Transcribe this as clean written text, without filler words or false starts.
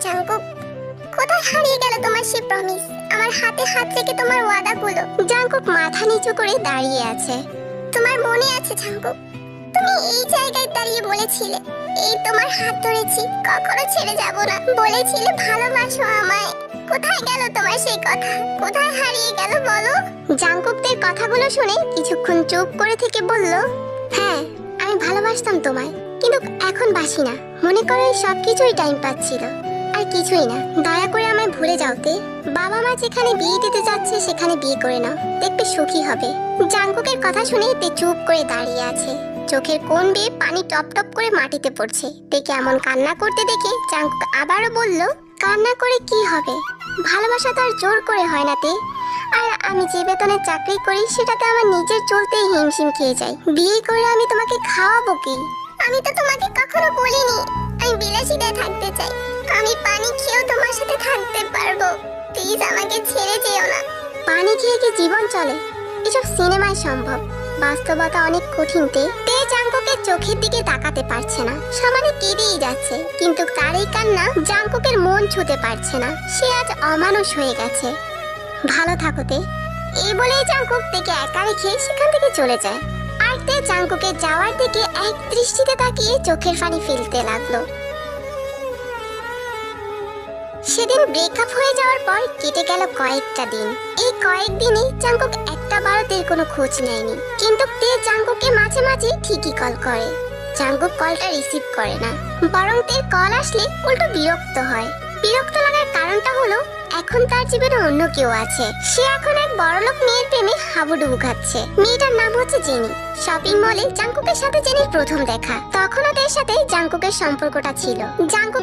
Jungkook, কোথায় হারিয়ে গেল তোমার সেই প্রমিস? আমার হাতে হাত রেখে তোমার ওয়াদাগুলো। জাঙ্কুক মাথা নিচু করে দাঁড়িয়ে আছে। তোমার মনে আছে জাঙ্কুক, তুমি এই জায়গায় দাঁড়িয়ে বলেছিলে এই তোমার হাত ধরেছি, কখনো ছেড়ে যাব না। বলেছিলে ভালোবাসো আমায়। কোথায় গেল তোমার সেই কথা? কোথায় হারিয়ে গেল বলো? জাঙ্কুকদের কথাগুলো শুনে কিছুক্ষণ চুপ করে থেকে বলল, হ্যাঁ আমি ভালোবাসতাম তোমায়, কিন্তু এখন বাসি না। মনে করো এই সবকিছুই টাইম পাচ্ছিল, আর কিছুই না। দয়া করে আমায় ভুলে যাও তে। বাবা মা যেখানে বিয়ে দিতে যাচ্ছে সেখানে বিয়ে করে নাও, দেখবে সুখী হবে। জাঙ্কুকের কথা শুনে তে চুপ করে দাঁড়িয়ে আছে। চোখের কোণ বেয়ে পানি টপ টপ করে মাটিতে পড়ছে। তে কেমন কান্না করতে দেখে জাঙ্কুক আবারও বলল, কান্না করে কি হবে? ভালোবাসা তো আর জোর করে হয় না তে। আর আমি যে বেতনে চাকরি করি সেটাতে আমার নিজের চলতেই হিমশিম খেয়ে যাই। বিয়ে করে আমি তোমাকে খাওয়াবো কি? আমি তো তোমাকে কখনো বলিনি আমি বিলাসিতায় থাকতে চাই। আমি পানি খেয়েও তোমার সাথে থাকতে পারবো। প্লিজ আমাকে ছেড়ে যেও না। পানি খেয়ে কি জীবন চলে? এসব সিনেমায় সম্ভব, বাস্তবতা অনেক কঠিন। তে জাঙ্কুকের চোখের দিকে তাকাতে পারছে না, সামান্য কেঁদেই যাচ্ছে। কিন্তু তার এই কান্না জাঙ্কুকের মন ছুঁতে পারছে না। সে আজ অমানুষ হয়ে গেছে। ভালো থাকো তে। এই বলেই জাঙ্কুক তেকে একা রেখে সেখান থেকে চলে যায়। আর তে জাঙ্কুকের যাওয়ার দিকে এক দৃষ্টিতে তাকিয়ে চোখের পানি ফেলতে লাগলো। সেদিন ব্রেকআপ হয়ে যাওয়ার পর কেটে গেল কয়েকটা দিন। এই কয়েকদিনে জাঙ্কুক একটা বারও তের কোনো খোঁজ নেয়নি। কিন্তু তে জাঙ্কুককে মাঝে মাঝে ঠিকই কল করে। জাঙ্কুক কলটা রিসিভ করে না, বরং তের কল আসলে উল্টো বিরক্ত হয়। বিরক্ত লাগার কারণটা হলো এখন তার জীবনে অন্য কেউ আছে। সে এখন এক বড়লোক মেয়ের প্রেমে হাবুডুবু খাচ্ছে। মেয়েটার নাম হচ্ছে জেনি। শপিং মলে জাঙ্কুকের সাথে জেনির প্রথম দেখা। তখন ওদের সাথে জাঙ্কুকের সম্পর্কটা ছিল। জাঙ্কুকের